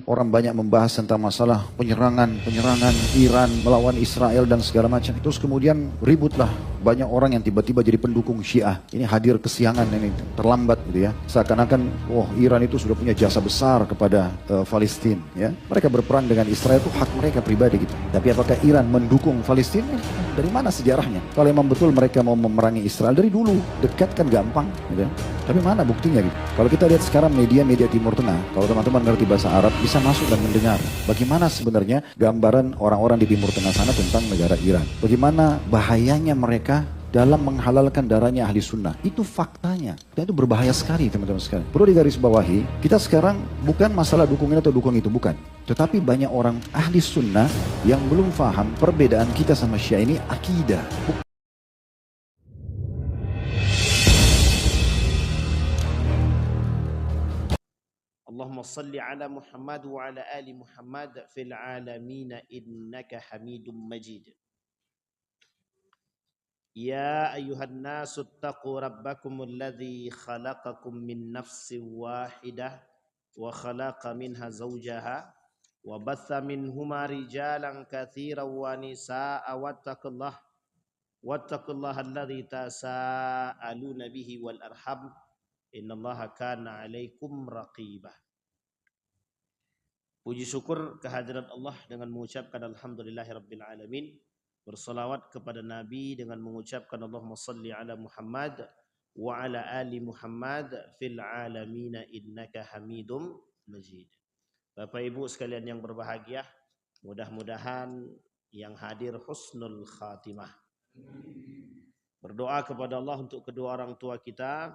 orang banyak membahas tentang masalah penyerangan Iran melawan Israel dan segala macam. Terus kemudian ributlah banyak orang yang tiba-tiba jadi pendukung Syiah. Ini hadir kesiangan, ini terlambat gitu ya. Seakan-akan Iran itu sudah punya jasa besar kepada Palestina ya. Mereka berperang dengan Israel itu hak mereka pribadi gitu. Tapi apakah Iran mendukung Palestina? Dari mana sejarahnya? Kalau memang betul mereka mau memerangi Israel dari dulu, dekat kan gampang gitu ya. Tapi mana buktinya gitu? Kalau kita lihat sekarang media Timur Tengah, kalau teman-teman ngerti bahasa Arab bisa masuk dan mendengar bagaimana sebenarnya gambaran orang-orang di Timur Tengah sana tentang negara Iran. Bagaimana bahayanya mereka dalam menghalalkan darahnya ahli sunnah. Itu faktanya. Dan itu berbahaya sekali teman-teman sekalian. Perlu digarisbawahi, kita sekarang bukan masalah dukung ini atau dukung itu, bukan. Tetapi banyak orang ahli sunnah yang belum paham perbedaan kita sama Syiah ini akidah. Allahumma salli ala Muhammad wa ala ali Muhammad fil alamin innaka Hamidum Majid. Ya ayyuhan nasu taqu rabbakumul ladzi khalaqakum min nafsin wahidah wa khalaqa minha zawjaha wa batha minhuma rijalan katsiran wa nisaa'a wattaqullaha alladzi tasaaluna bihi wal arham innallaha kana 'alaikum raqibah. Puji syukur kehadiran Allah dengan mengucapkan alhamdulillahirabbil alamin. Bersalawat kepada Nabi dengan mengucapkan Allahumma salli ala Muhammad wa ala ali Muhammad fil alamin innaka Hamidum Majid. Bapak Ibu sekalian yang berbahagia, mudah-mudahan yang hadir husnul khatimah. Berdoa kepada Allah untuk kedua orang tua kita.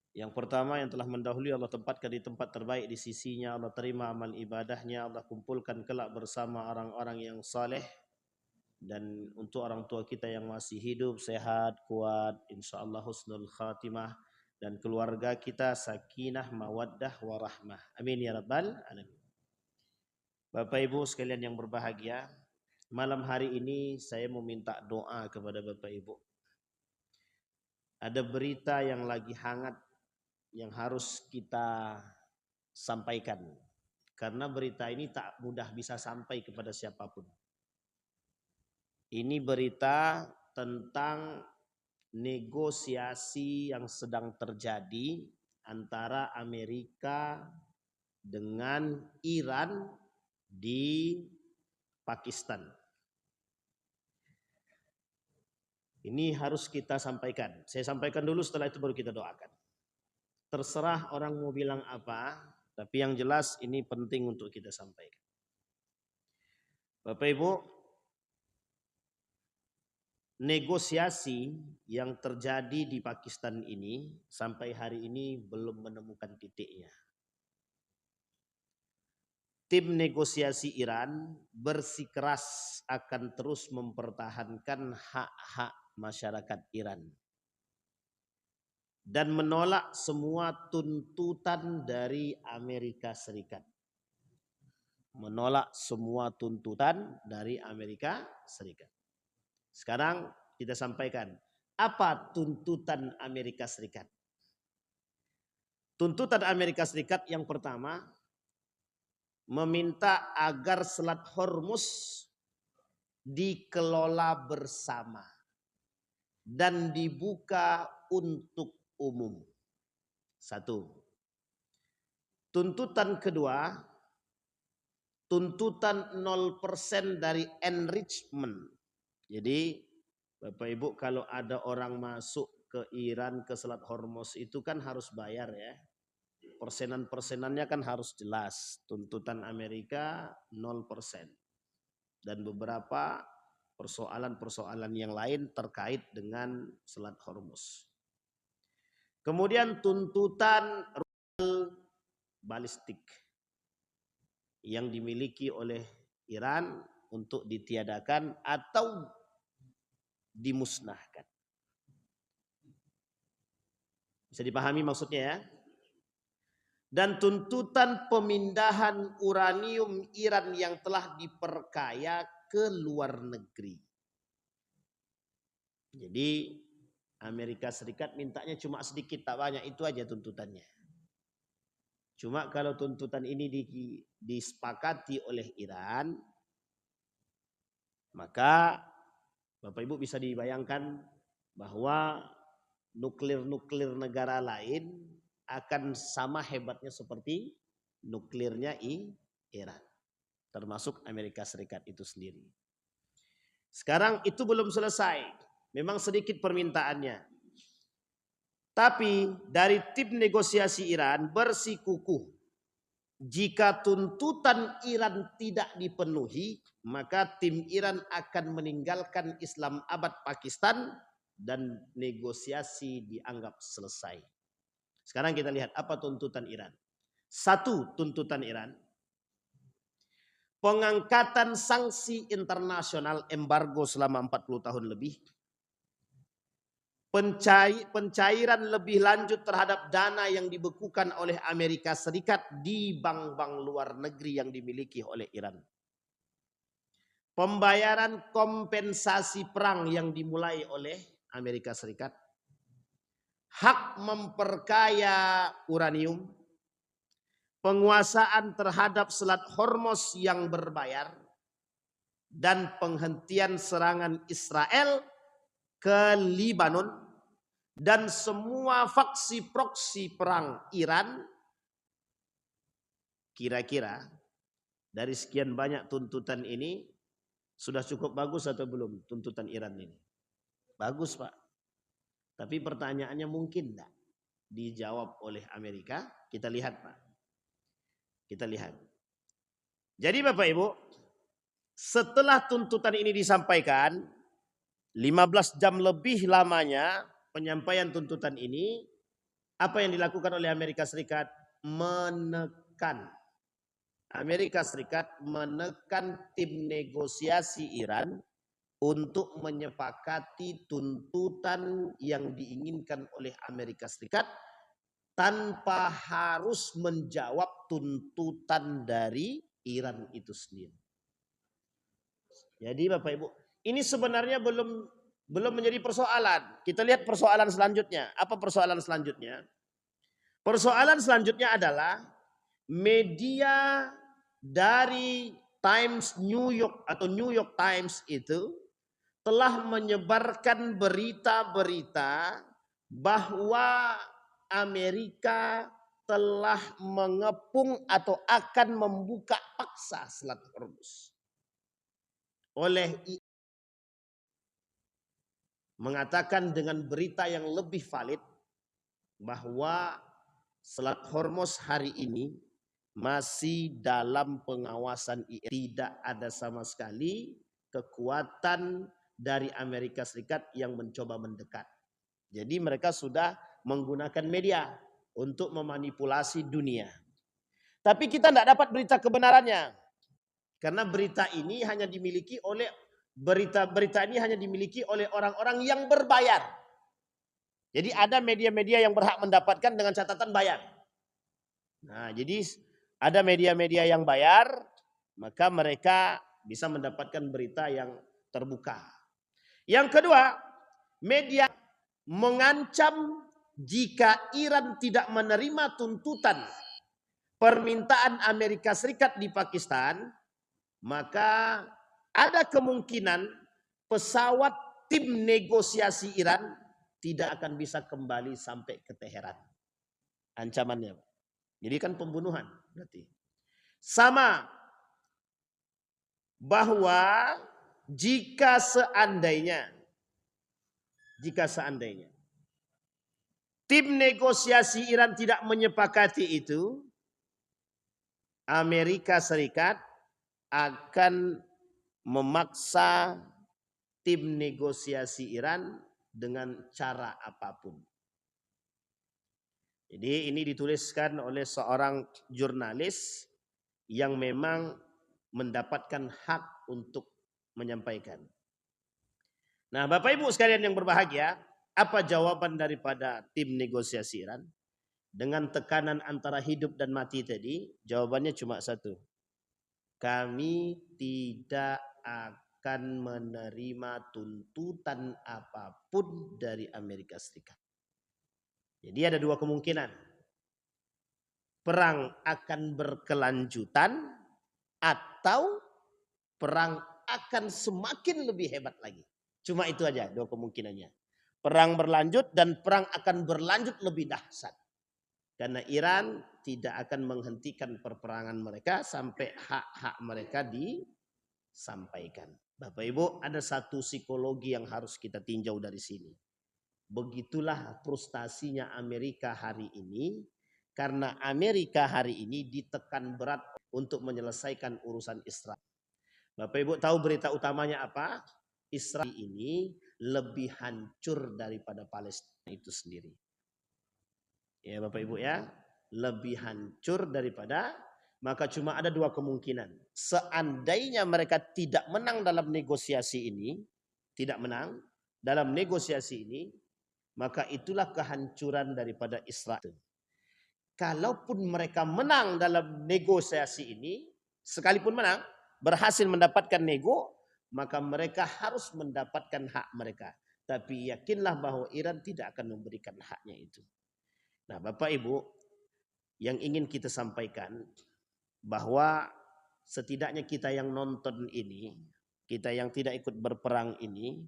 Yang pertama yang telah mendahului Allah tempatkan di tempat terbaik di sisinya, Allah terima amal ibadahnya, Allah kumpulkan kelak bersama orang-orang yang saleh. Dan untuk orang tua kita yang masih hidup, sehat, kuat, insyaallah husnul khatimah. Dan keluarga kita sakinah, mawaddah, warahmah. Amin ya rabbal alamin. Bapak Ibu sekalian yang berbahagia, malam hari ini saya mau minta doa kepada Bapak Ibu. Ada berita yang lagi hangat yang harus kita sampaikan. Karena berita ini tak mudah bisa sampai kepada siapapun. Ini berita tentang negosiasi yang sedang terjadi antara Amerika dengan Iran di Pakistan. Ini harus kita sampaikan. Saya sampaikan dulu, setelah itu baru kita doakan. Terserah orang mau bilang apa, tapi yang jelas ini penting untuk kita sampaikan. Bapak Ibu, negosiasi yang terjadi di Pakistan ini sampai hari ini belum menemukan titiknya. Tim negosiasi Iran bersikeras akan terus mempertahankan hak-hak masyarakat Iran dan menolak semua tuntutan dari Amerika Serikat. Menolak semua tuntutan dari Amerika Serikat. Sekarang kita sampaikan, apa tuntutan Amerika Serikat? Tuntutan Amerika Serikat yang pertama, meminta agar Selat Hormuz dikelola bersama dan dibuka untuk umum. Satu. Tuntutan kedua, tuntutan 0% dari enrichment. Jadi Bapak Ibu kalau ada orang masuk ke Iran, ke Selat Hormuz itu kan harus bayar ya. Persenan-persenannya kan harus jelas. Tuntutan Amerika 0%. Dan beberapa persoalan-persoalan yang lain terkait dengan Selat Hormuz. Kemudian tuntutan rudal balistik yang dimiliki oleh Iran untuk ditiadakan atau dimusnahkan. Bisa dipahami maksudnya ya? Dan tuntutan pemindahan uranium Iran yang telah diperkaya ke luar negeri. Jadi Amerika Serikat mintanya cuma sedikit, tak banyak, itu aja tuntutannya. Cuma kalau tuntutan ini disepakati oleh Iran, maka Bapak Ibu bisa dibayangkan bahwa nuklir-nuklir negara lain akan sama hebatnya seperti nuklirnya Iran, termasuk Amerika Serikat itu sendiri. Sekarang itu belum selesai, memang sedikit permintaannya. Tapi dari tim negosiasi Iran bersikukuh, jika tuntutan Iran tidak dipenuhi, maka tim Iran akan meninggalkan Islam abad Pakistan dan negosiasi dianggap selesai. Sekarang kita lihat apa tuntutan Iran. Satu tuntutan Iran, pengangkatan sanksi internasional embargo selama 40 tahun lebih, pencairan lebih lanjut terhadap dana yang dibekukan oleh Amerika Serikat di bank-bank luar negeri yang dimiliki oleh Iran. Pembayaran kompensasi perang yang dimulai oleh Amerika Serikat. Hak memperkaya uranium. Penguasaan terhadap Selat Hormuz yang berbayar. Dan penghentian serangan Israel ke Libanon dan semua faksi proksi perang Iran. Kira-kira dari sekian banyak tuntutan ini sudah cukup bagus atau belum tuntutan Iran ini? Bagus, Pak. Tapi pertanyaannya mungkin enggak dijawab oleh Amerika? Kita lihat, Pak. Kita lihat. Jadi Bapak Ibu, setelah tuntutan ini disampaikan, 15 jam lebih lamanya penyampaian tuntutan ini, apa yang dilakukan oleh Amerika Serikat? Menekan. Amerika Serikat menekan tim negosiasi Iran untuk menyepakati tuntutan yang diinginkan oleh Amerika Serikat tanpa harus menjawab tuntutan dari Iran itu sendiri. Jadi Bapak Ibu, ini sebenarnya belum menjadi persoalan. Kita lihat persoalan selanjutnya. Apa persoalan selanjutnya? Persoalan selanjutnya adalah media dari Times New York atau New York Times itu telah menyebarkan berita-berita bahwa Amerika telah mengepung atau akan membuka paksa Selat Hormuz. Oleh mengatakan dengan berita yang lebih valid bahwa Selat Hormuz hari ini masih dalam pengawasan IRA. Tidak ada sama sekali kekuatan dari Amerika Serikat yang mencoba mendekat. Jadi mereka sudah menggunakan media untuk memanipulasi dunia. Tapi kita tidak dapat berita kebenarannya. Karena berita ini hanya dimiliki oleh orang-orang yang berbayar. Jadi ada media-media yang berhak mendapatkan dengan catatan bayar. Nah, jadi ada media-media yang bayar, maka mereka bisa mendapatkan berita yang terbuka. Yang kedua, media mengancam jika Iran tidak menerima tuntutan permintaan Amerika Serikat di Pakistan, maka ada kemungkinan pesawat tim negosiasi Iran tidak akan bisa kembali sampai ke Teheran. Ancamannya. Jadi kan pembunuhan berarti. Sama bahwa jika seandainya tim negosiasi Iran tidak menyepakati itu, Amerika Serikat akan memaksa tim negosiasi Iran dengan cara apapun. Jadi ini dituliskan oleh seorang jurnalis yang memang mendapatkan hak untuk menyampaikan. Nah, Bapak Ibu sekalian yang berbahagia, apa jawaban daripada tim negosiasi Iran? Dengan tekanan antara hidup dan mati tadi, jawabannya cuma satu. Kami tidak akan menerima tuntutan apapun dari Amerika Serikat. Jadi ada dua kemungkinan. perang akan berkelanjutan atau perang akan semakin lebih hebat lagi. Cuma itu aja dua kemungkinannya. Perang berlanjut dan perang akan berlanjut lebih dahsyat. Karena Iran tidak akan menghentikan perperangan mereka sampai hak-hak mereka disampaikan. Bapak Ibu, ada satu psikologi yang harus kita tinjau dari sini. Begitulah frustasinya Amerika hari ini. Karena Amerika hari ini ditekan berat untuk menyelesaikan urusan Israel. Bapak Ibu tahu berita utamanya apa? Israel ini lebih hancur daripada Palestina itu sendiri. Ya Bapak Ibu ya, lebih hancur daripada, maka cuma ada dua kemungkinan. Seandainya mereka tidak menang dalam negosiasi ini, tidak menang dalam negosiasi ini, maka itulah kehancuran daripada Israel. Kalaupun mereka menang dalam negosiasi ini, sekalipun menang, berhasil mendapatkan nego, maka mereka harus mendapatkan hak mereka. Tapi yakinlah bahwa Iran tidak akan memberikan haknya itu. Nah Bapak Ibu, yang ingin kita sampaikan bahwa setidaknya kita yang nonton ini, kita yang tidak ikut berperang ini,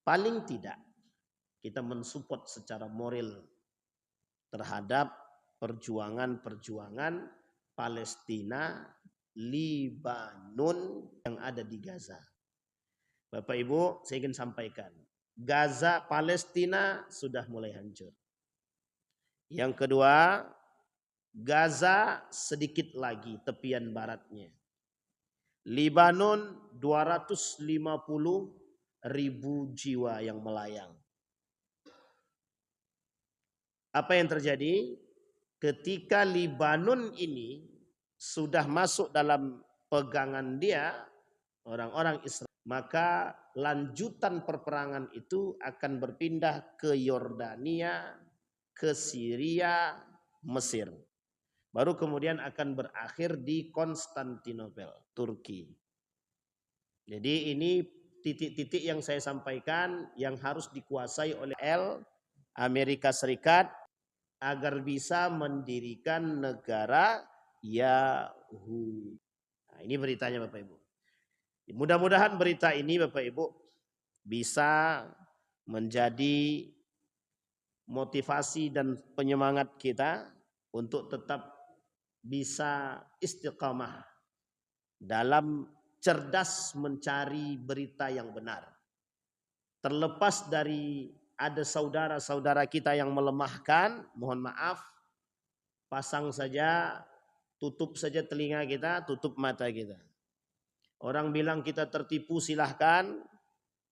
paling tidak kita mensupport secara moral terhadap perjuangan-perjuangan Palestina, Libanon yang ada di Gaza. Bapak Ibu, saya ingin sampaikan, Gaza, Palestina sudah mulai hancur. Yang kedua, Gaza sedikit lagi tepian baratnya. Libanon 250.000 jiwa yang melayang. Apa yang terjadi? Ketika Libanon ini sudah masuk dalam pegangan dia, orang-orang Israel, maka lanjutan perperangan itu akan berpindah ke Yordania, ke Syria, Mesir. Baru kemudian akan berakhir di Konstantinopel, Turki. Jadi ini titik-titik yang saya sampaikan yang harus dikuasai oleh Amerika Serikat agar bisa mendirikan negara Yahudi. Nah, ini beritanya Bapak Ibu. Mudah-mudahan berita ini Bapak Ibu bisa menjadi motivasi dan penyemangat kita untuk tetap bisa istiqamah dalam cerdas mencari berita yang benar. Terlepas dari ada saudara-saudara kita yang melemahkan, mohon maaf, pasang saja, tutup saja telinga kita, tutup mata kita. Orang bilang kita tertipu silahkan,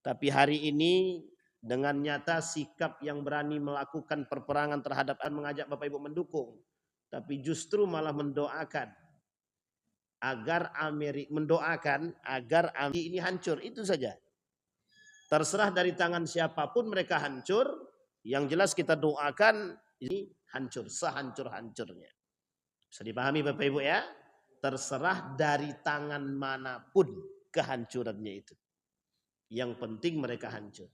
tapi hari ini dengan nyata sikap yang berani melakukan perperangan terhadap mengajak Bapak Ibu mendukung, tapi justru malah mendoakan agar Amerika ini hancur, itu saja. Terserah dari tangan siapapun mereka hancur, yang jelas kita doakan ini hancur sehancur-hancurnya. Bisa dipahami Bapak Ibu ya? Terserah dari tangan manapun kehancurannya itu. Yang penting mereka hancur.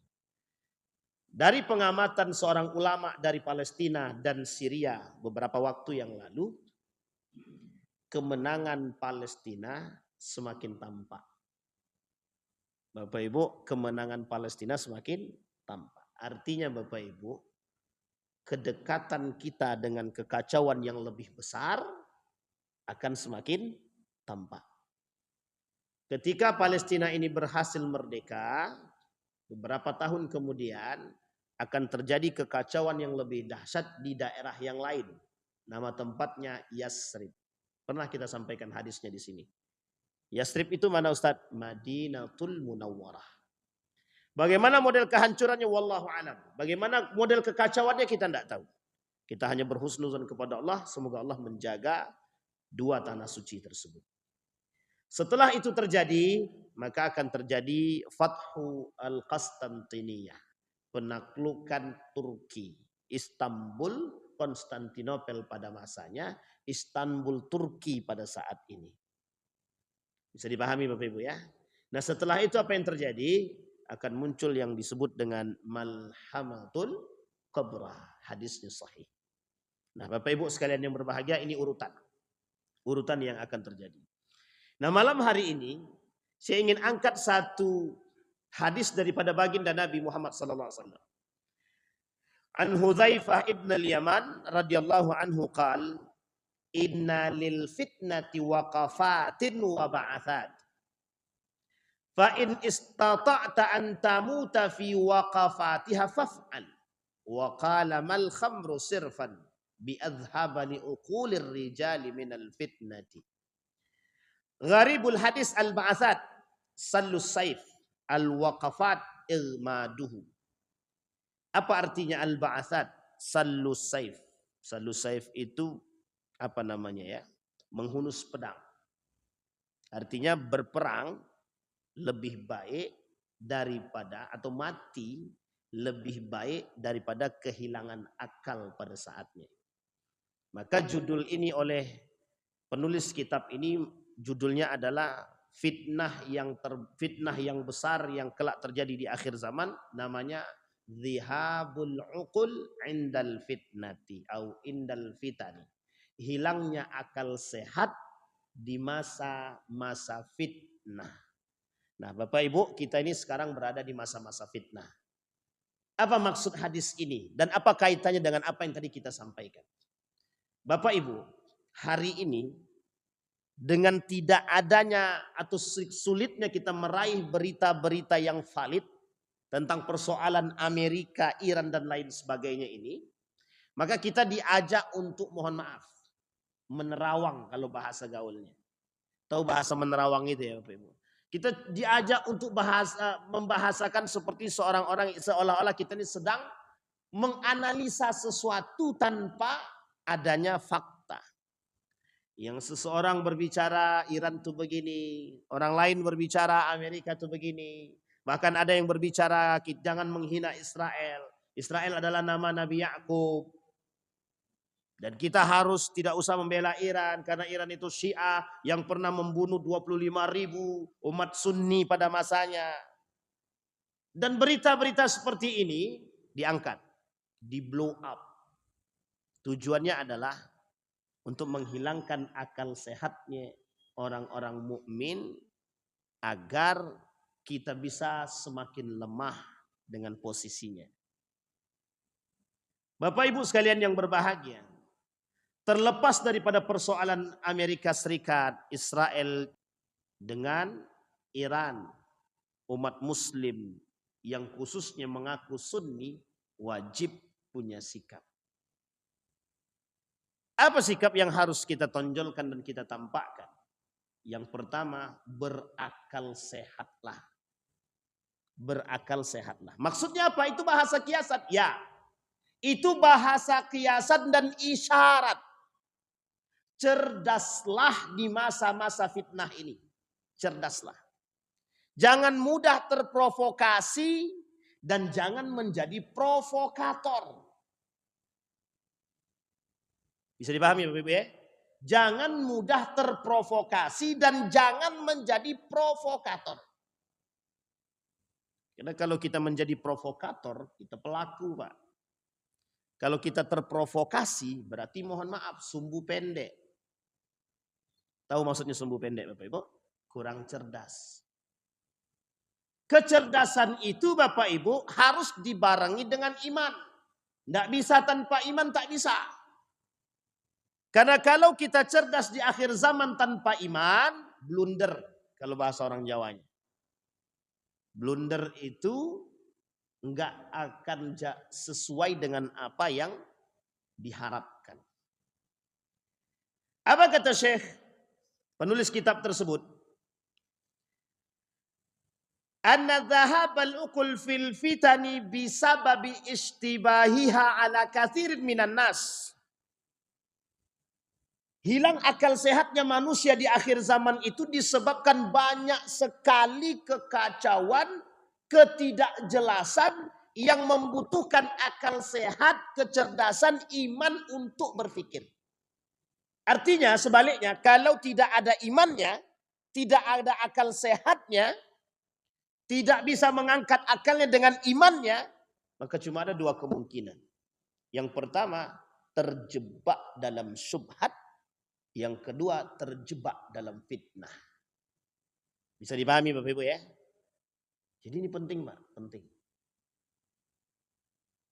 Dari pengamatan seorang ulama dari Palestina dan Syria beberapa waktu yang lalu, kemenangan Palestina semakin tampak. Bapak Ibu, kemenangan Palestina semakin tampak. Artinya Bapak Ibu, kedekatan kita dengan kekacauan yang lebih besar akan semakin tampak. Ketika Palestina ini berhasil merdeka, beberapa tahun kemudian akan terjadi kekacauan yang lebih dahsyat di daerah yang lain. Nama tempatnya Yasrib. Pernah kita sampaikan hadisnya di sini. Yasrib itu mana Ustadz? Madinatul Munawwarah. Bagaimana model kehancurannya? Wallahu a'lam. Bagaimana model kekacauannya kita tidak tahu. Kita hanya berhusnuzon kepada Allah. Semoga Allah menjaga dua tanah suci tersebut. Setelah itu terjadi, maka akan terjadi Fathu Al-Qastantiniyah. Penaklukan Turki. Istanbul, Konstantinopel pada masanya. Istanbul, Turki pada saat ini. Bisa dipahami Bapak Ibu ya. Nah setelah itu apa yang terjadi? Akan muncul yang disebut dengan Malhamatul Kubra. Hadisnya sahih. Nah, Bapak Ibu sekalian yang berbahagia, ini urutan yang akan terjadi. Nah, malam hari ini saya ingin angkat satu hadis daripada baginda Nabi Muhammad SAW. An Hudzaifah ibn al-Yaman radhiyallahu anhu qala inna lil fitnati waqafatin wa ba'athat. Fa in istata'ta an tamuta fi waqafatiha faf'al. Wa qala mal khamru sirfan bi adhhabani uqulir rijali minal fitnati. Gharibul hadis al-ba'athat sallus saif al-waqafat igmaduhu. Apa artinya al-ba'athat? Sallus saif. Sallus saif itu apa namanya ya? Menghunus pedang. Artinya berperang lebih baik daripada atau mati lebih baik daripada kehilangan akal pada saatnya. Maka judul ini oleh penulis kitab ini judulnya adalah fitnah yang besar yang kelak terjadi di akhir zaman, namanya Dhihabul uqul indal fitnati atau indal fitani. Hilangnya akal sehat di masa-masa fitnah. Nah, Bapak Ibu, kita ini sekarang berada di masa-masa fitnah. Apa maksud hadis ini dan apa kaitannya dengan apa yang tadi kita sampaikan? Bapak Ibu, hari ini dengan tidak adanya atau sulitnya kita meraih berita-berita yang valid tentang persoalan Amerika, Iran dan lain sebagainya ini, maka kita diajak untuk mohon maaf menerawang kalau bahasa gaulnya. Tahu bahasa menerawang itu ya Bapak Ibu? Kita diajak untuk membahasakan seperti seolah-olah kita ini sedang menganalisa sesuatu tanpa adanya fakta. Yang seseorang berbicara Iran itu begini, orang lain berbicara Amerika itu begini. Bahkan ada yang berbicara jangan menghina Israel. Israel adalah nama Nabi Yakub. Dan kita harus tidak usah membela Iran karena Iran itu Syiah yang pernah membunuh 25.000 umat Sunni pada masanya. Dan berita-berita seperti ini diangkat, di blow up. Tujuannya adalah untuk menghilangkan akal sehatnya orang-orang mukmin agar kita bisa semakin lemah dengan posisinya. Bapak Ibu sekalian yang berbahagia, terlepas daripada persoalan Amerika Serikat, Israel dengan Iran, umat Muslim yang khususnya mengaku Sunni wajib punya sikap. Apa sikap yang harus kita tonjolkan dan kita tampakkan? Yang pertama, berakal sehatlah. Berakal sehatlah. Maksudnya apa? Itu bahasa kiasan. Ya, itu bahasa kiasan dan isyarat. Cerdaslah di masa-masa fitnah ini. Cerdaslah. Jangan mudah terprovokasi dan jangan menjadi provokator. Bisa dipahami Bapak Ibu ya? Jangan mudah terprovokasi dan jangan menjadi provokator. Karena kalau kita menjadi provokator, kita pelaku Pak. Kalau kita terprovokasi berarti mohon maaf sumbu pendek. Tahu maksudnya sumbu pendek Bapak Ibu? Kurang cerdas. Kecerdasan itu Bapak Ibu harus dibarengi dengan iman. Tidak bisa tanpa iman, tak bisa. Karena kalau kita cerdas di akhir zaman tanpa iman, blunder kalau bahasa orang Jawanya. Blunder itu enggak akan sesuai dengan apa yang diharapkan. Apa kata Syekh penulis kitab tersebut? Anna dhahabal uqul fil fitani bisababi istibahiha ala katsirin minan nas. Hilang akal sehatnya manusia di akhir zaman itu disebabkan banyak sekali kekacauan, ketidakjelasan yang membutuhkan akal sehat, kecerdasan, iman untuk berpikir. Artinya sebaliknya, kalau tidak ada imannya, tidak ada akal sehatnya, tidak bisa mengangkat akalnya dengan imannya, maka cuma ada dua kemungkinan. Yang pertama, terjebak dalam syubhat. Yang kedua, terjebak dalam fitnah. Bisa dipahami Bapak Ibu ya? Jadi ini penting Pak, penting.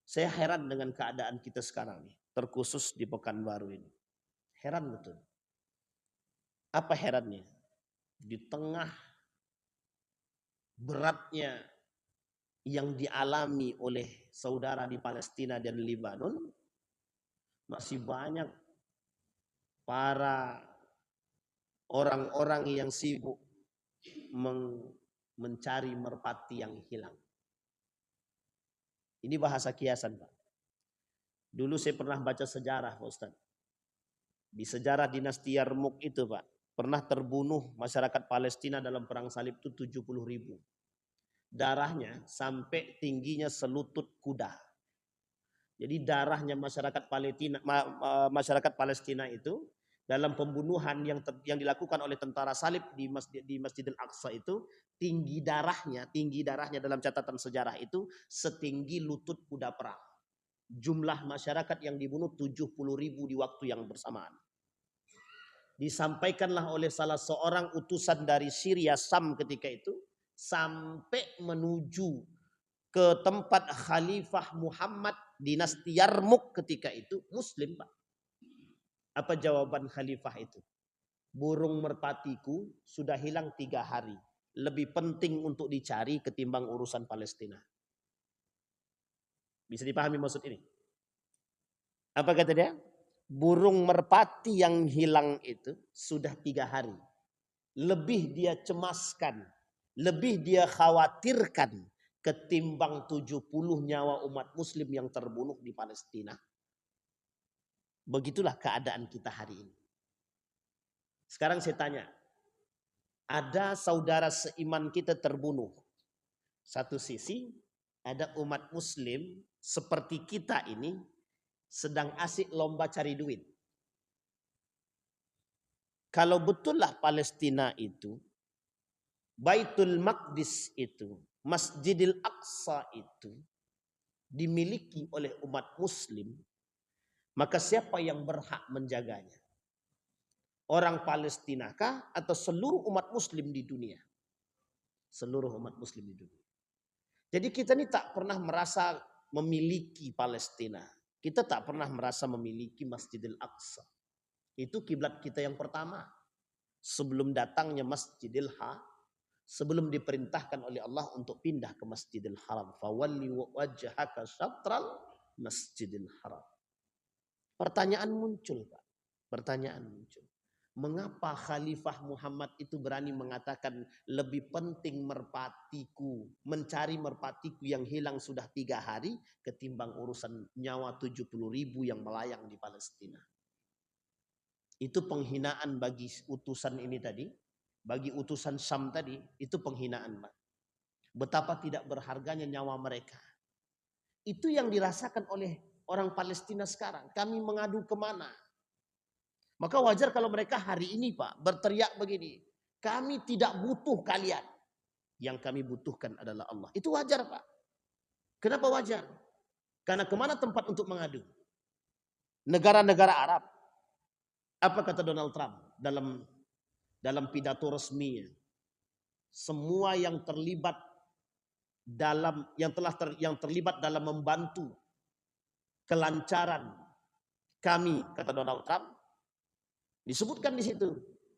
Saya heran dengan keadaan kita sekarang nih, terkhusus di Pekanbaru ini. Heran betul. Apa herannya? Di tengah beratnya yang dialami oleh saudara di Palestina dan Lebanon, masih banyak para orang-orang yang sibuk mencari merpati yang hilang. Ini bahasa kiasan Pak. Dulu saya pernah baca sejarah Pak Ustaz. Di sejarah dinasti Yarmuk itu Pak, pernah terbunuh masyarakat Palestina dalam perang salib itu 70.000. Darahnya sampai tingginya selutut kuda. Jadi darahnya masyarakat Palestina itu dalam pembunuhan yang dilakukan oleh tentara salib di Masjidil Aqsa itu, tinggi darahnya dalam catatan sejarah itu setinggi lutut kuda perang. Jumlah masyarakat yang dibunuh 70.000 di waktu yang bersamaan. Disampaikanlah oleh salah seorang utusan dari Syria Sam ketika itu, sampai menuju ke tempat Khalifah Muhammad dinasti Yarmuk ketika itu, Muslim Pak. Apa jawaban Khalifah itu? Burung merpatiku sudah hilang 3 hari. Lebih penting untuk dicari ketimbang urusan Palestina. Bisa dipahami maksud ini? Apa kata dia? Burung merpati yang hilang itu sudah 3 hari. Lebih dia cemaskan, lebih dia khawatirkan ketimbang 70 nyawa umat muslim yang terbunuh di Palestina. Begitulah keadaan kita hari ini. Sekarang saya tanya, ada saudara seiman kita terbunuh. Satu sisi ada umat muslim seperti kita ini sedang asik lomba cari duit. Kalau betullah Palestina itu, Baitul Maqdis itu, Masjidil Aqsa itu dimiliki oleh umat muslim, maka siapa yang berhak menjaganya? Orang Palestina kah atau seluruh umat muslim di dunia? Seluruh umat muslim di dunia. Jadi kita ini tak pernah merasa memiliki Palestina. Kita tak pernah merasa memiliki Masjidil Aqsa. Itu kiblat kita yang pertama. Sebelum datangnya Masjidil Haram, sebelum diperintahkan oleh Allah untuk pindah ke Masjidil Haram. Fawalli wajhaka syatral Masjidil Haram. Pertanyaan muncul, Pak. Pertanyaan muncul. Mengapa Khalifah Muhammad itu berani mengatakan lebih penting merpatiku, mencari merpatiku yang hilang sudah 3 hari ketimbang urusan nyawa 70.000 yang melayang di Palestina. Itu penghinaan bagi utusan ini tadi, bagi utusan Syam tadi, itu penghinaan, Pak. Betapa tidak berharganya nyawa mereka. Itu yang dirasakan oleh orang Palestina sekarang. Kami mengadu kemana? Maka wajar kalau mereka hari ini Pak berteriak begini. Kami tidak butuh kalian. Yang kami butuhkan adalah Allah. Itu wajar Pak. Kenapa wajar? Karena kemana tempat untuk mengadu? Negara-negara Arab. Apa kata Donald Trump dalam pidato resminya? Semua yang terlibat dalam membantu kelancaran kami, kata Donald Trump, disebutkan di situ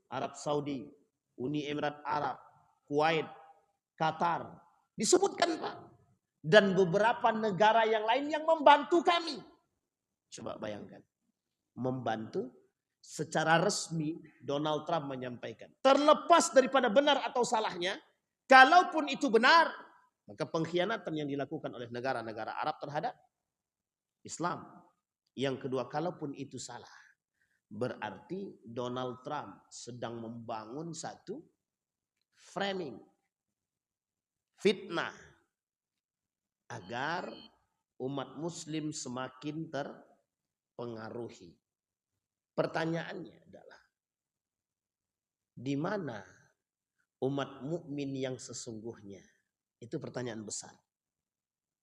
Arab Saudi, Uni Emirat Arab, Kuwait, Qatar, disebutkan Pak, dan beberapa negara yang lain yang membantu kami. Coba bayangkan, membantu secara resmi Donald Trump menyampaikan. Terlepas daripada benar atau salahnya, kalaupun itu benar, maka pengkhianatan yang dilakukan oleh negara-negara Arab terhadap Islam. Yang kedua, kalaupun itu salah, berarti Donald Trump sedang membangun satu framing, fitnah, agar umat muslim semakin terpengaruhi. Pertanyaannya adalah, di mana umat mukmin yang sesungguhnya? Itu pertanyaan besar.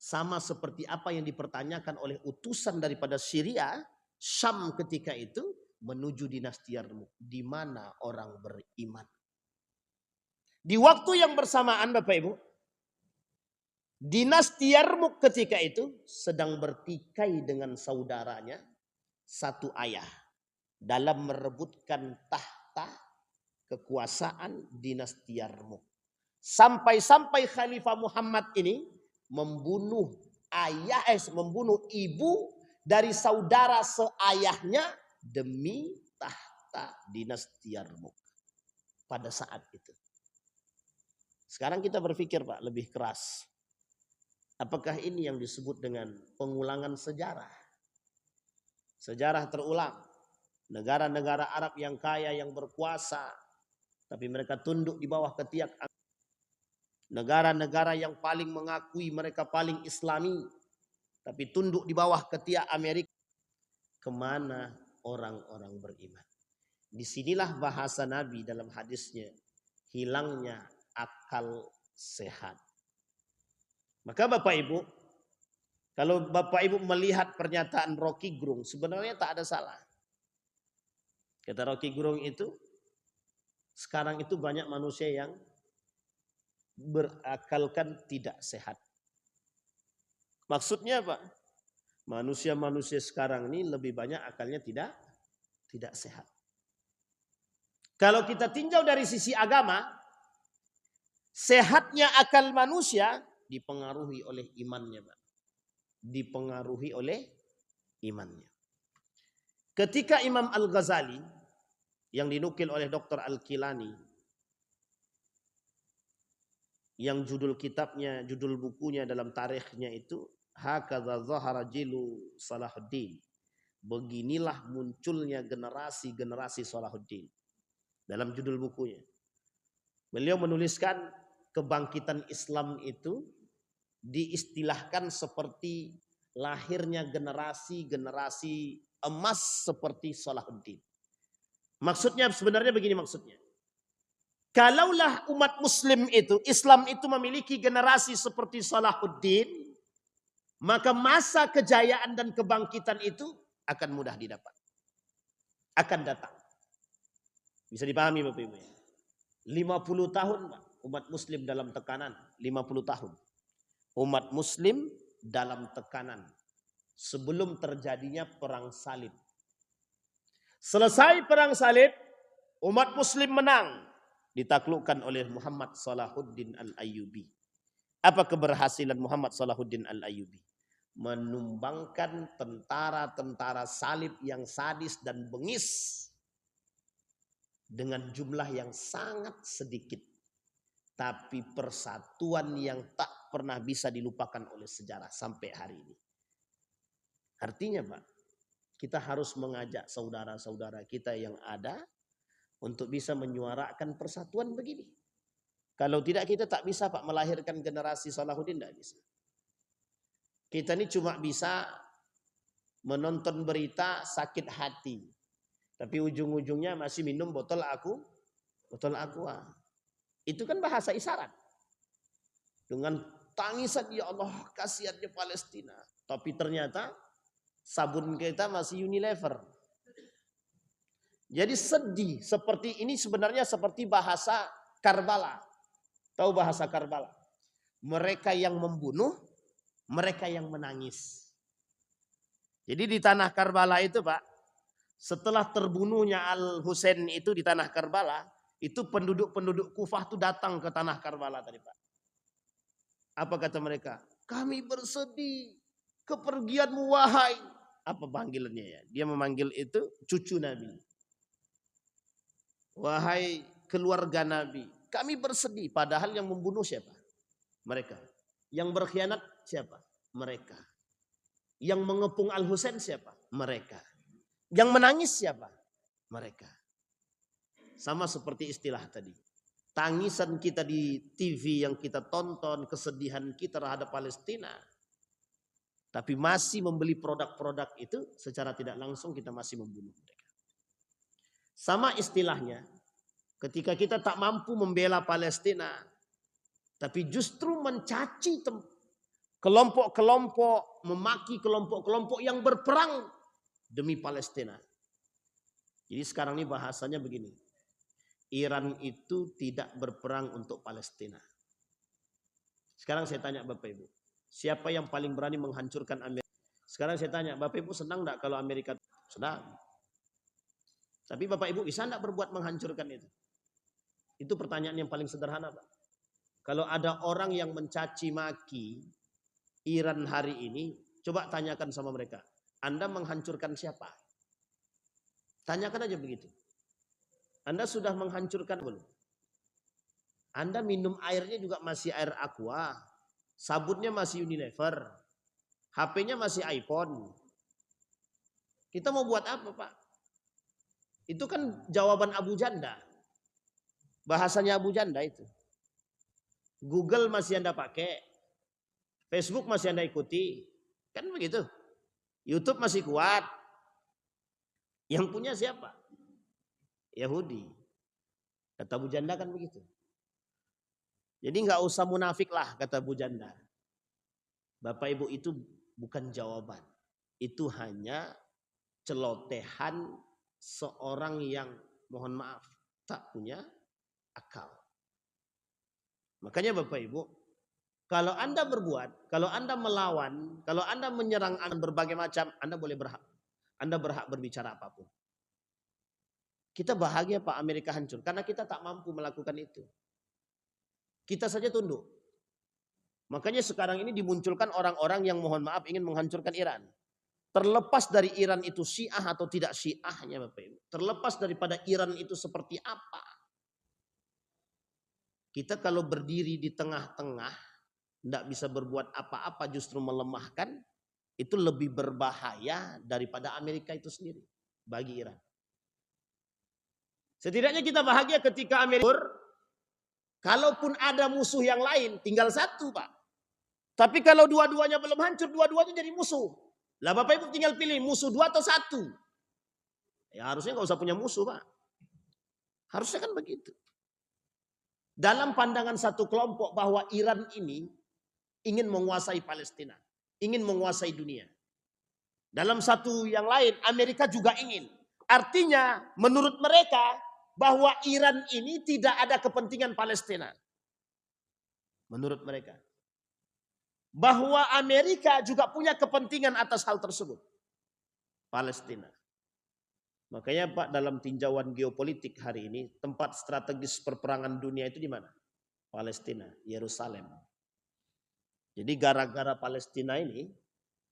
Sama seperti apa yang dipertanyakan oleh utusan daripada Syria Syam ketika itu menuju dinasti Yarmuk, di mana orang beriman. Di waktu yang bersamaan Bapak Ibu, dinasti Yarmuk ketika itu sedang bertikai dengan saudaranya satu ayah dalam merebutkan tahta kekuasaan dinasti Yarmuk. Sampai-sampai Khalifah Muhammad ini membunuh membunuh ibu dari saudara seayahnya demi tahta dinasti Yarmuk pada saat itu. Sekarang kita berpikir Pak lebih keras. Apakah ini yang disebut dengan pengulangan sejarah? Sejarah terulang. Negara-negara Arab yang kaya, yang berkuasa, tapi mereka tunduk di bawah ketiak. Negara-negara yang paling mengakui mereka paling Islami, tapi tunduk di bawah ketiak Amerika. Kemana orang-orang beriman? Disinilah bahasa Nabi dalam hadisnya, hilangnya akal sehat. Maka Bapak Ibu, kalau Bapak Ibu melihat pernyataan Rocky Gerung, sebenarnya tak ada salah. Kata Rocky Gerung itu, sekarang itu banyak manusia yang berakalkan tidak sehat. Maksudnya apa? Manusia-manusia sekarang ini lebih banyak akalnya tidak sehat. Kalau kita tinjau dari sisi agama, sehatnya akal manusia dipengaruhi oleh imannya, Pak. Dipengaruhi oleh imannya. Ketika Imam Al-Ghazali yang dinukil oleh Dr. Al-Kilani, yang judul kitabnya, judul bukunya dalam tarikhnya itu Hakadza Zahara Jilu Salahuddin. Beginilah munculnya generasi-generasi Salahuddin. Dalam judul bukunya. Beliau menuliskan kebangkitan Islam itu diistilahkan seperti lahirnya generasi-generasi emas seperti Salahuddin. Maksudnya sebenarnya begini maksudnya. Kalaulah umat muslim itu, Islam itu memiliki generasi seperti Salahuddin, maka masa kejayaan dan kebangkitan itu akan mudah didapat. Akan datang. Bisa dipahami Bapak Ibu. 50 tahun Pak, umat muslim dalam tekanan. 50 tahun. Umat muslim dalam tekanan. Sebelum terjadinya perang salib. Selesai perang salib, umat muslim menang. Ditaklukkan oleh Muhammad Salahuddin Al-Ayyubi. Apa keberhasilan Muhammad Salahuddin Al-Ayyubi? Menumbangkan tentara-tentara salib yang sadis dan bengis dengan jumlah yang sangat sedikit. Tapi persatuan yang tak pernah bisa dilupakan oleh sejarah sampai hari ini. Artinya Pak, kita harus mengajak saudara-saudara kita yang ada untuk bisa menyuarakan persatuan begini. Kalau tidak kita tak bisa Pak melahirkan generasi Salahuddin, tidak bisa. Kita ini cuma bisa menonton berita sakit hati. Tapi ujung-ujungnya masih minum botol aqua. Itu kan bahasa isyarat. Dengan tangisan, ya Allah kasihannya Palestina. Tapi ternyata sabun kita masih Unilever. Jadi sedih seperti ini sebenarnya seperti bahasa Karbala. Tahu bahasa Karbala? Mereka yang membunuh, mereka yang menangis. Jadi di tanah Karbala itu Pak, setelah terbunuhnya Al-Husain itu di tanah Karbala, itu penduduk-penduduk Kufah itu datang ke tanah Karbala tadi Pak. Apa kata mereka? Kami bersedih kepergianmu wahai. Apa panggilannya ya? Dia memanggil itu cucu Nabi. Wahai keluarga Nabi, kami bersedih. Padahal yang membunuh siapa? Mereka. Yang berkhianat siapa? Mereka. Yang mengepung Al-Husain siapa? Mereka. Yang menangis siapa? Mereka. Sama seperti istilah tadi. Tangisan kita di TV yang kita tonton, kesedihan kita terhadap Palestina. Tapi masih membeli produk-produk itu secara tidak langsung kita masih membunuh mereka. Sama istilahnya, ketika kita tak mampu membela Palestina, tapi justru mencaci kelompok-kelompok, memaki kelompok-kelompok yang berperang demi Palestina. Jadi sekarang ini bahasanya begini. Iran itu tidak berperang untuk Palestina. Sekarang saya tanya Bapak Ibu. Siapa yang paling berani menghancurkan Amerika? Sekarang saya tanya, Bapak Ibu senang enggak kalau Amerika? Senang. Tapi Bapak Ibu bisa enggak berbuat menghancurkan itu? Itu pertanyaan yang paling sederhana, Pak. Kalau ada orang yang mencaci maki Iran hari ini, coba tanyakan sama mereka. Anda menghancurkan siapa? Tanyakan aja begitu. Anda sudah menghancurkan belum? Anda minum airnya juga masih air aqua. Sabunnya masih Unilever. HP-nya masih iPhone. Kita mau buat apa, Pak? Itu kan jawaban Abu Janda. Bahasanya Abu Janda itu. Google masih Anda pakai. Facebook masih Anda ikuti. Kan begitu. YouTube masih kuat. Yang punya siapa? Yahudi. Kata Bu Janda kan begitu. Jadi nggak usah munafik lah kata Bu Janda. Bapak Ibu itu bukan jawaban. Itu hanya celotehan seorang yang mohon maaf tak punya akal. Makanya Bapak Ibu, kalau Anda berbuat, kalau Anda melawan, kalau Anda menyerang berbagai macam, Anda boleh berhak. Anda berhak berbicara apapun. Kita bahagia Pak Amerika hancur karena kita tak mampu melakukan itu. Kita saja tunduk. Makanya sekarang ini dimunculkan orang-orang yang mohon maaf ingin menghancurkan Iran. Terlepas dari Iran itu Syiah atau tidak Syiahnya Bapak Ibu. Terlepas daripada Iran itu seperti apa. Kita kalau berdiri di tengah-tengah, tidak bisa berbuat apa-apa justru melemahkan, itu lebih berbahaya daripada Amerika itu sendiri bagi Iran. Setidaknya kita bahagia ketika Amerika, kalaupun ada musuh yang lain, tinggal satu Pak. Tapi kalau dua-duanya belum hancur, dua-duanya jadi musuh. Lah Bapak Ibu tinggal pilih musuh dua atau satu. Ya harusnya nggak usah punya musuh Pak. Harusnya kan begitu. Dalam pandangan satu kelompok bahwa Iran ini ingin menguasai Palestina. Ingin menguasai dunia. Dalam satu yang lain, Amerika juga ingin. Artinya menurut mereka, bahwa Iran ini tidak ada kepentingan Palestina. Menurut mereka. Bahwa Amerika juga punya kepentingan atas hal tersebut. Palestina. Makanya Pak dalam tinjauan geopolitik hari ini, tempat strategis perperangan dunia itu di mana? Palestina, Yerusalem. Jadi gara-gara Palestina ini,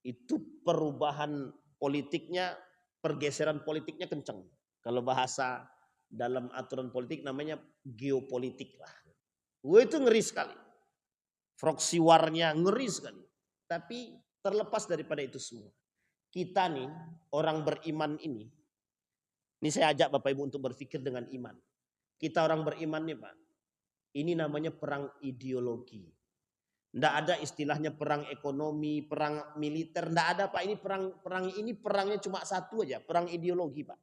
itu perubahan politiknya, pergeseran politiknya kencang. Kalau bahasa dalam aturan politik namanya geopolitik lah. Itu ngeri sekali. Proxy war-nya ngeri sekali. Tapi terlepas daripada itu semua. Kita nih orang beriman ini saya ajak Bapak Ibu untuk berpikir dengan iman. Kita orang beriman nih Pak. Ini namanya perang ideologi. Tidak ada istilahnya perang ekonomi, perang militer. Tidak ada Pak. Ini perangnya cuma satu aja. Perang ideologi Pak.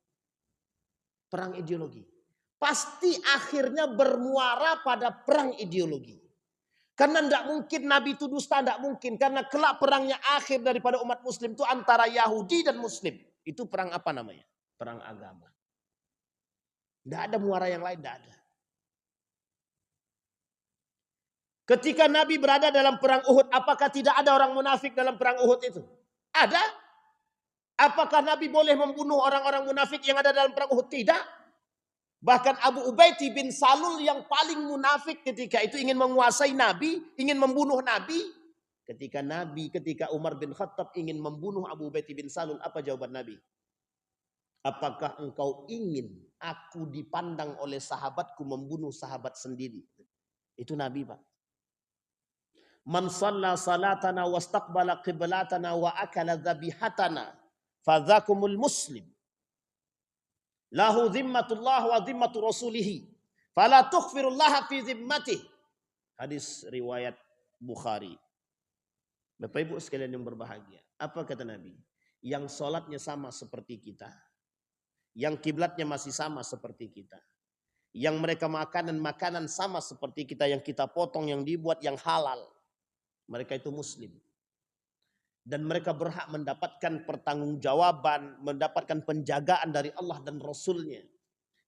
Perang ideologi. Pasti akhirnya bermuara pada perang ideologi. Karena tidak mungkin Nabi itu dusta, tidak mungkin. Karena kelak perangnya akhir daripada umat muslim itu antara Yahudi dan muslim. Itu perang apa namanya? Perang agama. Tidak ada muara yang lain, tidak ada. Ketika Nabi berada dalam perang Uhud, apakah tidak ada orang munafik dalam perang Uhud itu? Ada. Apakah Nabi boleh membunuh orang-orang munafik yang ada dalam perang Uhud? Tidak. Bahkan Abu Ubaidah bin Salul yang paling munafik ketika itu ingin menguasai Nabi, ingin membunuh Nabi. Ketika Umar bin Khattab ingin membunuh Abu Ubaidah bin Salul, apa jawaban Nabi? Apakah engkau ingin aku dipandang oleh sahabatku membunuh sahabat sendiri? Itu Nabi Pak. Man shalla salatana wastaqbala qiblatana wa akala dhabihatana fadzakumul muslim. Lahu zimmatullah wa zimmatu rasulihi. Fala tukhfirullah fi zimmatih. Hadis riwayat Bukhari. Bapak Ibu sekalian yang berbahagia. Apa kata Nabi? Yang sholatnya sama seperti kita. Yang kiblatnya masih sama seperti kita. Yang mereka makanan sama seperti kita. Yang kita potong, yang dibuat, yang halal. Mereka itu muslim. dan mereka berhak mendapatkan pertanggungjawaban, mendapatkan penjagaan dari Allah dan Rasulnya.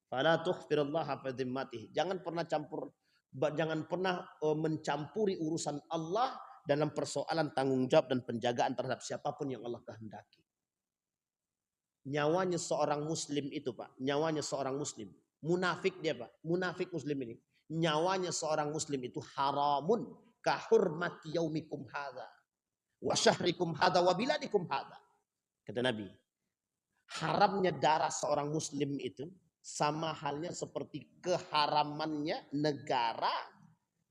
Fala tukhfirallaha fi dhimmatih. Jangan pernah mencampuri urusan Allah dalam persoalan tanggung jawab dan penjagaan terhadap siapapun yang Allah kehendaki. Nyawanya seorang muslim itu, Pak, nyawanya seorang muslim, munafik dia, Pak, munafik muslim ini, nyawanya seorang muslim itu haramun kahurmati yaumikum hadza wa syahrikum hadza wa biladikum hadza. Kata Nabi, haramnya darah seorang muslim itu sama halnya seperti keharamannya negara,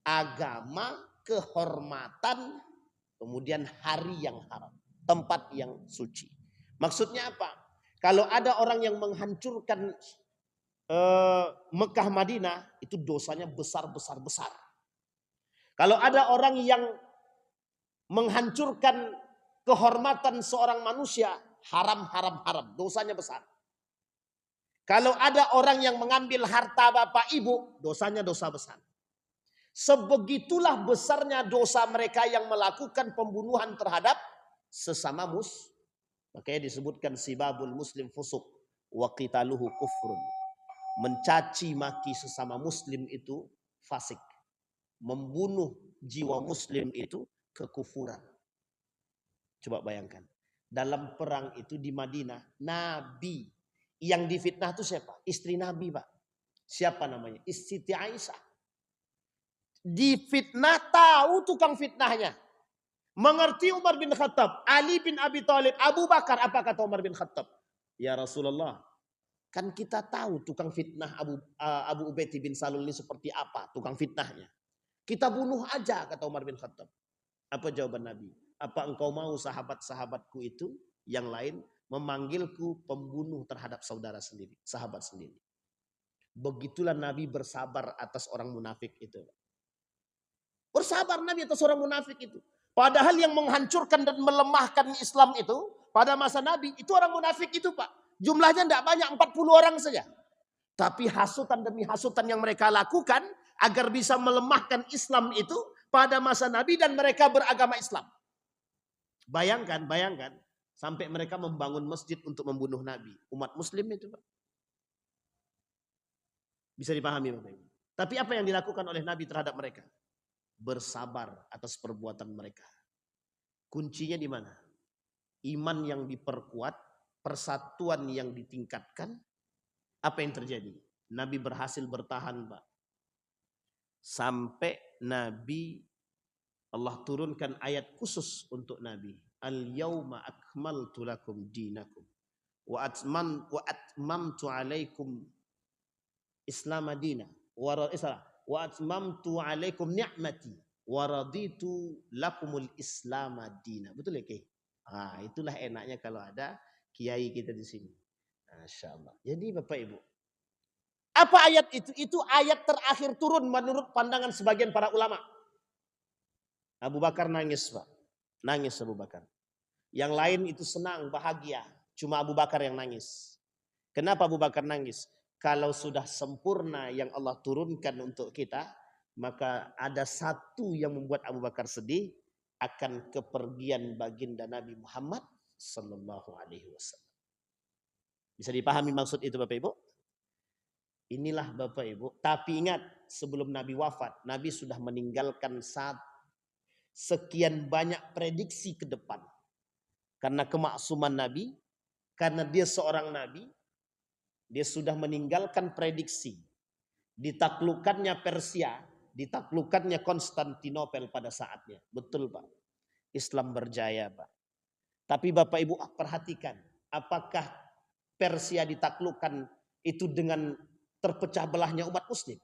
agama, kehormatan, kemudian hari yang haram, tempat yang suci. Maksudnya apa? Kalau ada orang yang menghancurkan Mekah Madinah, itu dosanya besar. Kalau ada orang yang menghancurkan kehormatan seorang manusia, haram, dosanya besar. Kalau ada orang yang mengambil harta bapak ibu, dosanya dosa besar. Sebegitulah besarnya dosa mereka yang melakukan pembunuhan terhadap sesama muslim. Makanya disebutkan sibabul muslim fusuk wa qitaluhu kufrun. Mencaci maki sesama muslim itu fasik. Membunuh jiwa muslim itu kekufuran. Coba bayangkan. Dalam perang itu di Madinah, Nabi yang difitnah itu siapa? Istri Nabi, Pak. Siapa namanya? Siti Aisyah. Difitnah, tahu tukang fitnahnya. Mengerti Umar bin Khattab, Ali bin Abi Thalib, Abu Bakar. Apa kata Umar bin Khattab? Ya Rasulullah, kan kita tahu tukang fitnah Abu Ubaidah bin Salul ini seperti apa tukang fitnahnya. Kita bunuh aja, kata Umar bin Khattab. Apa jawaban Nabi? Apa engkau mau sahabat-sahabatku itu yang lain memanggilku pembunuh terhadap saudara sendiri, sahabat sendiri. Begitulah Nabi bersabar atas orang munafik itu. Bersabar Nabi atas orang munafik itu. Padahal yang menghancurkan dan melemahkan Islam itu pada masa Nabi itu orang munafik itu, Pak. Jumlahnya tidak banyak, 40 orang saja. Tapi hasutan demi hasutan yang mereka lakukan agar bisa melemahkan Islam itu pada masa Nabi dan mereka beragama Islam. Bayangkan. Sampai mereka membangun masjid untuk membunuh Nabi. Umat muslim itu, Pak. Bisa dipahami, Bapak Ibu. Tapi apa yang dilakukan oleh Nabi terhadap mereka? Bersabar atas perbuatan mereka. Kuncinya di mana? Iman yang diperkuat, persatuan yang ditingkatkan. Apa yang terjadi? Nabi berhasil bertahan, Pak. Sampai Nabi, Allah turunkan ayat khusus untuk Nabi. Al-yawma akmaltu lakum dinakum wa atmamtu alaikum Islam madina wa atmamtu alaikum ni'mati wa raditu lakumul Islam madina. Betul ya, Kiai? Itulah enaknya kalau ada kiai kita di sini. Masyaallah. Jadi Bapak Ibu, apa ayat itu? Itu ayat terakhir turun menurut pandangan sebagian para ulama. Abu Bakar nangis, Pak. Nangis Abu Bakar. Yang lain itu senang, bahagia. Cuma Abu Bakar yang nangis. Kenapa Abu Bakar nangis? Kalau sudah sempurna yang Allah turunkan untuk kita, maka ada satu yang membuat Abu Bakar sedih, akan kepergian baginda Nabi Muhammad sallallahu alaihi wasallam. Bisa dipahami maksud itu, Bapak Ibu? Inilah Bapak Ibu. Tapi ingat, sebelum Nabi wafat, Nabi sudah meninggalkan sekian banyak prediksi ke depan. Karena kemaksuman Nabi, karena dia seorang Nabi, dia sudah meninggalkan prediksi. Ditaklukkannya Persia, ditaklukkannya Konstantinopel pada saatnya. Betul, Pak. Islam berjaya, Pak. Tapi Bapak Ibu perhatikan, apakah Persia ditaklukkan itu dengan terpecah belahnya umat muslim?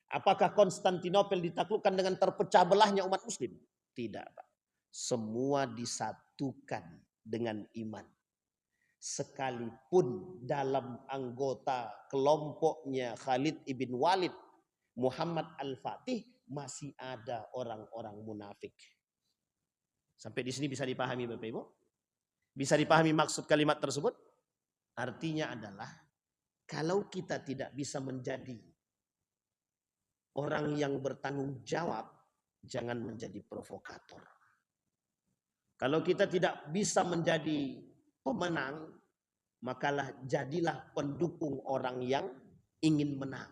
Apakah Konstantinopel ditaklukkan dengan terpecah belahnya umat muslim? Tidak, Pak. Semua disatukan dengan iman. Sekalipun dalam anggota kelompoknya Khalid ibn Walid, Muhammad Al-Fatih, masih ada orang-orang munafik. Sampai di sini bisa dipahami, Bapak Ibu? Bisa dipahami maksud kalimat tersebut? Artinya adalah, kalau kita tidak bisa menjadi orang yang bertanggung jawab, jangan menjadi provokator. Kalau kita tidak bisa menjadi pemenang, makalah jadilah pendukung orang yang ingin menang.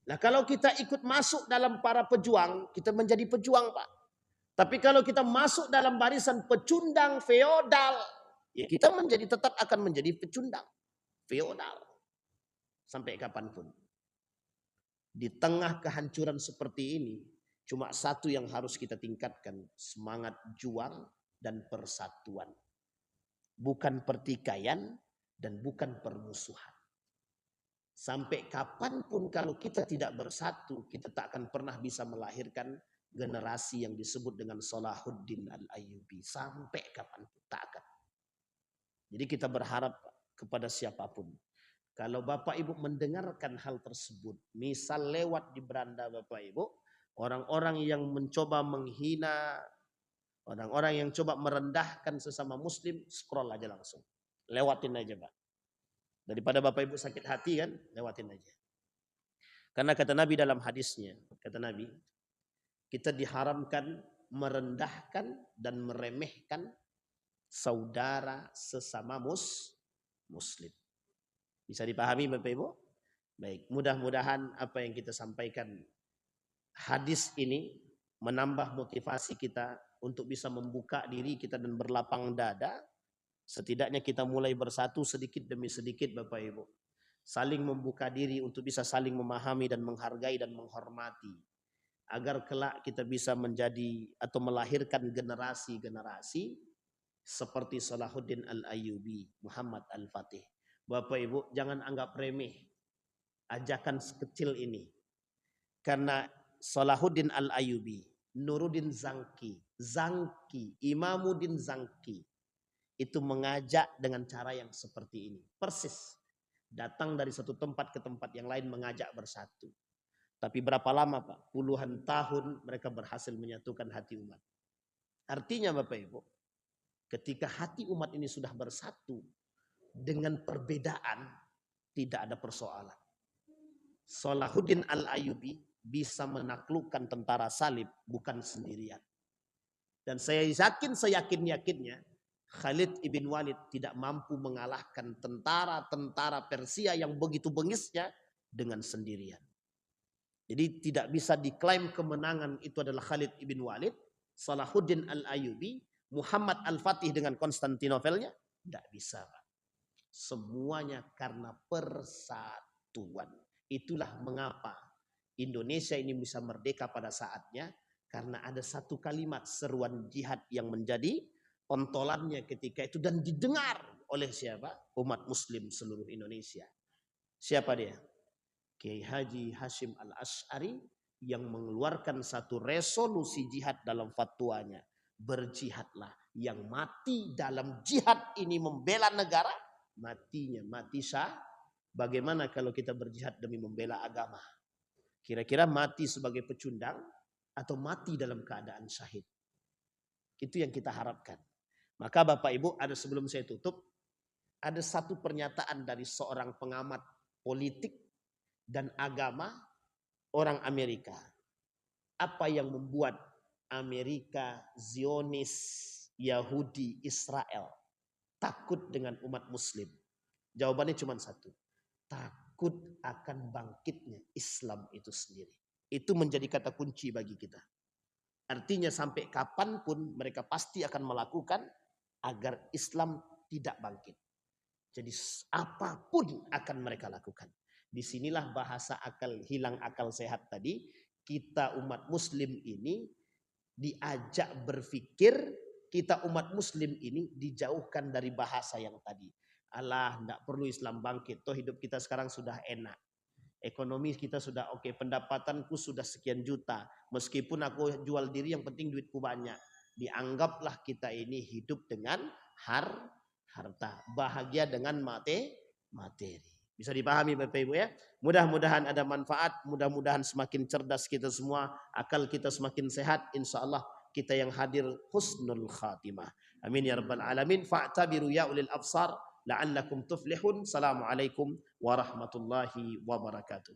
Nah, kalau kita ikut masuk dalam para pejuang, kita menjadi pejuang, Pak. Tapi kalau kita masuk dalam barisan pecundang feodal, ya kita tetap akan menjadi pecundang feodal sampai kapanpun. Di tengah kehancuran seperti ini, cuma satu yang harus kita tingkatkan, semangat juang dan persatuan. Bukan pertikaian dan bukan permusuhan. Sampai kapanpun kalau kita tidak bersatu, kita tak akan pernah bisa melahirkan generasi yang disebut dengan Salahuddin Al-Ayyubi. Sampai kapanpun, tak akan. Jadi kita berharap kepada siapapun. Kalau Bapak Ibu mendengarkan hal tersebut, misal lewat di beranda Bapak Ibu, orang-orang yang mencoba menghina, orang-orang yang coba merendahkan sesama muslim, scroll aja langsung. Lewatin aja, Pak. Daripada Bapak Ibu sakit hati kan, lewatin aja. Karena kata Nabi dalam hadisnya, kata Nabi, kita diharamkan merendahkan dan meremehkan saudara sesama muslim. Bisa dipahami Bapak Ibu? Baik, mudah-mudahan apa yang kita sampaikan hadis ini menambah motivasi kita untuk bisa membuka diri kita dan berlapang dada. Setidaknya kita mulai bersatu sedikit demi sedikit Bapak Ibu. Saling membuka diri untuk bisa saling memahami dan menghargai dan menghormati. Agar kelak kita bisa menjadi atau melahirkan generasi-generasi seperti Salahuddin Al-Ayyubi, Muhammad Al-Fatih. Bapak Ibu jangan anggap remeh ajakan sekecil ini. Karena Salahuddin Al-Ayyubi, Nuruddin Zangki, Imamuddin Zangki, itu mengajak dengan cara yang seperti ini. Persis. Datang dari satu tempat ke tempat yang lain mengajak bersatu. Tapi berapa lama Pak? Puluhan tahun mereka berhasil menyatukan hati umat. Artinya Bapak Ibu, ketika hati umat ini sudah bersatu, dengan perbedaan tidak ada persoalan. Salahuddin Al-Ayyubi bisa menaklukkan tentara salib bukan sendirian. Dan saya yakin seyakin-yakinnya, Khalid ibn Walid tidak mampu mengalahkan tentara-tentara Persia yang begitu bengisnya dengan sendirian. Jadi tidak bisa diklaim kemenangan itu adalah Khalid ibn Walid, Salahuddin Al-Ayyubi, Muhammad Al-Fatih dengan Konstantinovelnya. Tidak bisa, Pak. Semuanya karena persatuan. Itulah mengapa Indonesia ini bisa merdeka pada saatnya. Karena ada satu kalimat seruan jihad yang menjadi ontolannya ketika itu dan didengar oleh siapa? Umat muslim seluruh Indonesia. Siapa dia? Kiai Haji Hashim Al-Asy'ari yang mengeluarkan satu resolusi jihad dalam fatwanya. Berjihadlah, yang mati dalam jihad ini membela negara, matinya mati syah. Bagaimana kalau kita berjihad demi membela agama? Kira-kira mati sebagai pecundang atau mati dalam keadaan syahid? Itu yang kita harapkan. Maka Bapak Ibu, ada sebelum saya tutup, ada satu pernyataan dari seorang pengamat politik dan agama orang Amerika. Apa yang membuat Amerika, Zionis, Yahudi, Israel takut dengan umat muslim? Jawabannya cuma satu. Takut akan bangkitnya Islam itu sendiri. Itu menjadi kata kunci bagi kita. Artinya sampai kapanpun mereka pasti akan melakukan agar Islam tidak bangkit. Jadi apapun akan mereka lakukan. Disinilah bahasa hilang akal sehat tadi. Kita umat muslim ini diajak berpikir, kita umat muslim ini dijauhkan dari bahasa yang tadi. Alah, tidak perlu Islam bangkit. Toh hidup kita sekarang sudah enak. Ekonomi kita sudah oke, pendapatanku sudah sekian juta. Meskipun aku jual diri, yang penting duitku banyak. Dianggaplah kita ini hidup dengan harta. Bahagia dengan materi. Bisa dipahami Bapak Ibu ya? Mudah-mudahan ada manfaat. Mudah-mudahan semakin cerdas kita semua. Akal kita semakin sehat. Insya Allah kita yang hadir husnul khatimah. Amin ya rabbal alamin. Fa'tabiru ya ulil absar. La'allakum tuflihun. Assalamualaikum warahmatullahi wabarakatuh.